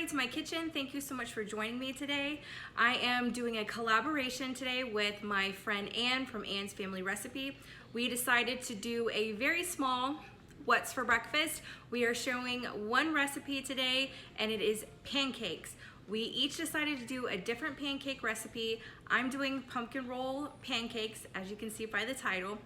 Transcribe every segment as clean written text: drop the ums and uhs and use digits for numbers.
to my kitchen. Thank you so much for joining me today. I am doing a collaboration today with my friend Anne from Anne's Family Recipe. We decided to do a very small what's for breakfast. We are showing one recipe today, and it is pancakes. We each decided to do a different pancake recipe. I'm doing pumpkin roll pancakes, as you can see by the title.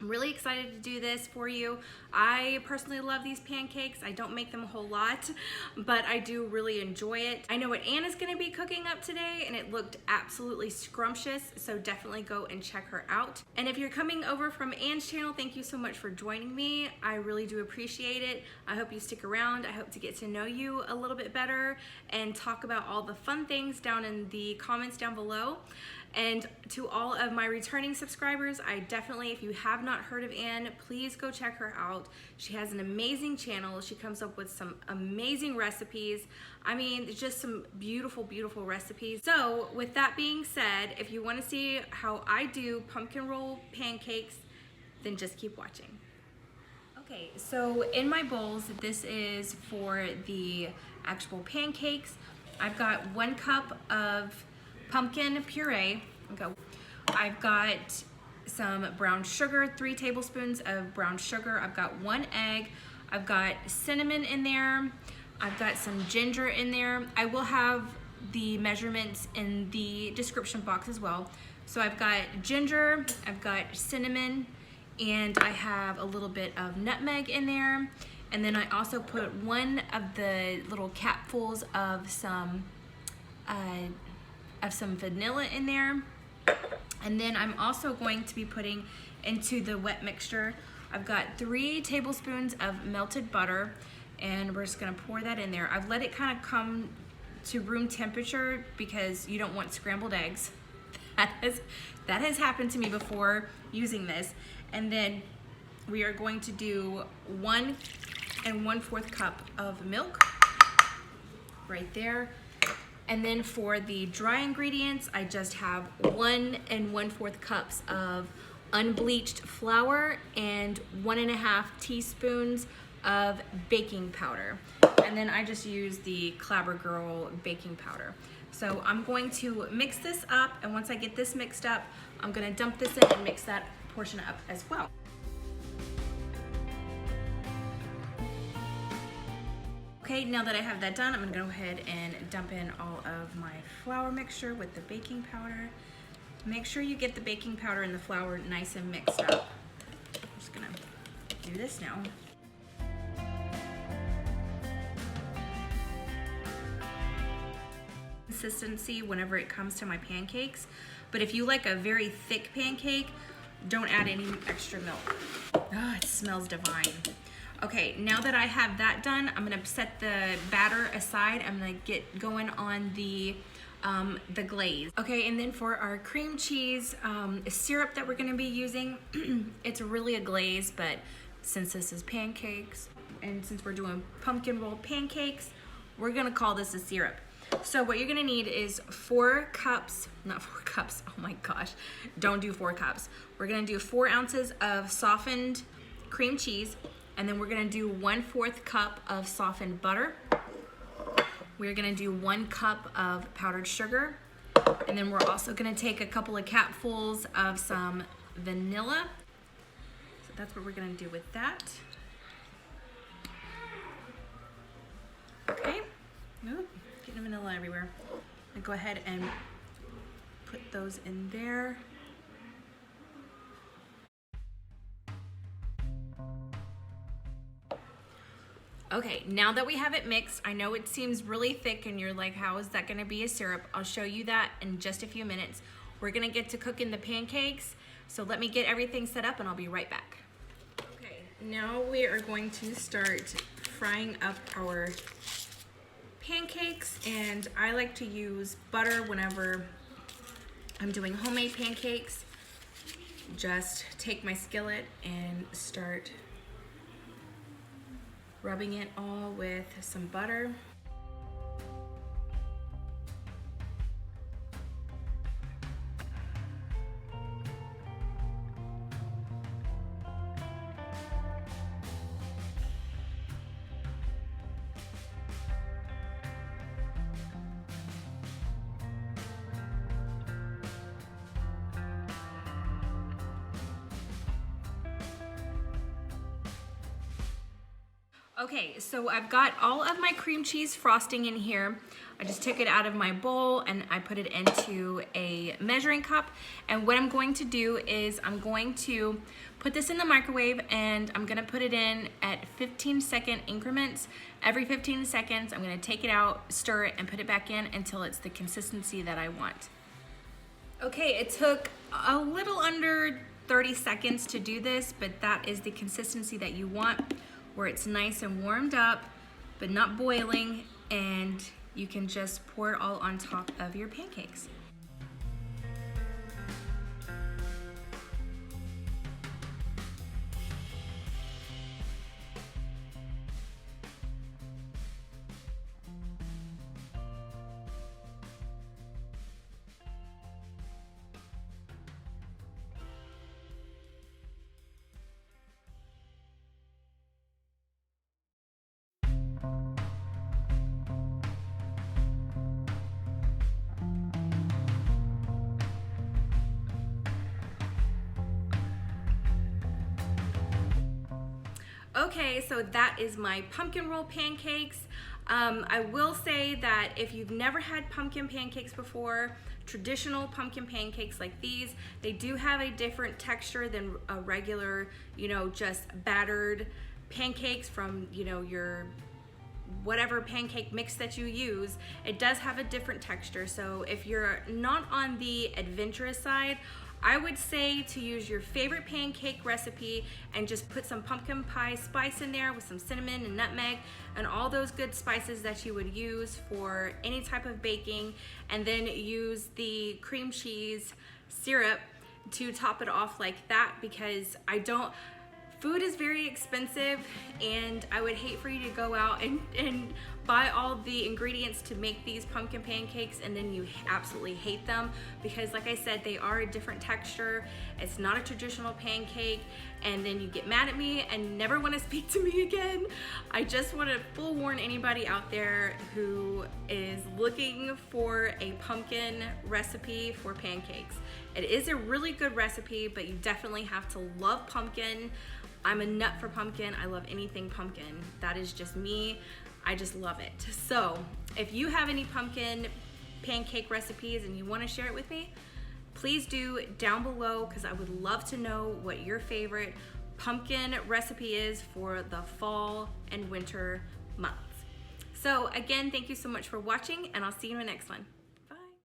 I'm really excited to do this for you. I personally love these pancakes. I don't make them a whole lot, but I do really enjoy it. I know what Anne is gonna be cooking up today, and it looked absolutely scrumptious, so definitely go and check her out. And if you're coming over from Anne's channel, thank you so much for joining me. I really do appreciate it. I hope you stick around. I hope to get to know you a little bit better and talk about all the fun things down in the comments down below. And to all of my returning subscribers, I definitely, if you have not heard of Anne, please go check her out. She has an amazing channel. She comes up with some amazing recipes. I mean, just some beautiful, beautiful recipes. So with that being said, if you want to see how I do pumpkin roll pancakes, then just keep watching. Okay, so in my bowls, this is for the actual pancakes. I've got 1 cup of pumpkin puree. I've got some brown sugar, 3 tablespoons of brown sugar. I've got 1 egg. I've got cinnamon in there. I've got some ginger in there. I will have the measurements in the description box as well. So I've got ginger, I've got cinnamon, and I have a little bit of nutmeg in there. And then I also put 1 of the little capfuls of some vanilla in there. And then I'm also going to be putting into the wet mixture, I've got 3 tablespoons of melted butter, and we're just gonna pour that in there. I've let it kind of come to room temperature because you don't want scrambled eggs. That has happened to me before using this. And then we are going to do 1 1/4 cup of milk right there. And then for the dry ingredients, I just have 1 1/4 cups of unbleached flour and 1 1/2 teaspoons of baking powder. And then I just use the Clabber Girl baking powder. So I'm going to mix this up, and once I get this mixed up, I'm gonna dump this in and mix that portion up as well. Okay, now that I have that done, I'm gonna go ahead and dump in all of my flour mixture with the baking powder. Make sure you get the baking powder and the flour nice and mixed up. I'm just gonna do this now. Consistency whenever it comes to my pancakes, but if you like a very thick pancake, don't add any extra milk. Oh, it smells divine. Okay, now that I have that done, I'm gonna set the batter aside. I'm gonna get going on the glaze. Okay, and then for our cream cheese syrup that we're gonna be using, it's really a glaze, but since this is pancakes, and since we're doing pumpkin roll pancakes, we're gonna call this a syrup. So what you're gonna need is 4 cups, not 4 cups, oh my gosh, don't do 4 cups. We're gonna do 4 ounces of softened cream cheese, and then we're gonna do 1/4 cup of softened butter. We're gonna do 1 cup of powdered sugar. And then we're also gonna take a couple of capfuls of some vanilla. So that's what we're gonna do with that. Okay, ooh, getting vanilla everywhere. I'm gonna go ahead and put those in there. Okay, now that we have it mixed, I know it seems really thick and you're like, how is that gonna be a syrup? I'll show you that in just a few minutes. We're gonna get to cooking the pancakes, so let me get everything set up and I'll be right back. Okay, now we are going to start frying up our pancakes, and I like to use butter whenever I'm doing homemade pancakes. Just take my skillet and start rubbing it all with some butter. Okay, so I've got all of my cream cheese frosting in here. I just took it out of my bowl and I put it into a measuring cup. And what I'm going to do is I'm going to put this in the microwave and I'm gonna put it in at 15-second increments. Every 15 seconds, I'm gonna take it out, stir it, and put it back in until it's the consistency that I want. Okay, it took a little under 30 seconds to do this, but that is the consistency that you want, where it's nice and warmed up, but not boiling, and you can just pour it all on top of your pancakes. Okay, so that is my pumpkin roll pancakes. I will say that if you've never had pumpkin pancakes before, traditional pumpkin pancakes like these, they do have a different texture than a regular, just battered pancakes from, your whatever pancake mix that you use. It does have a different texture. So if you're not on the adventurous side, I would say to use your favorite pancake recipe and just put some pumpkin pie spice in there with some cinnamon and nutmeg and all those good spices that you would use for any type of baking, and then use the cream cheese syrup to top it off like that, because food is very expensive and I would hate for you to go out and buy all the ingredients to make these pumpkin pancakes and then you absolutely hate them, because like I said, they are a different texture. It's not a traditional pancake, and then you get mad at me and never want to speak to me again. I just want to full warn anybody out there who is looking for a pumpkin recipe for pancakes. It is a really good recipe, but you definitely have to love pumpkin. I'm a nut for pumpkin. I love anything pumpkin. That is just me. I just love it. So if you have any pumpkin pancake recipes and you want to share it with me, please do down below, because I would love to know what your favorite pumpkin recipe is for the fall and winter months. So again, thank you so much for watching, and I'll see you in the next one.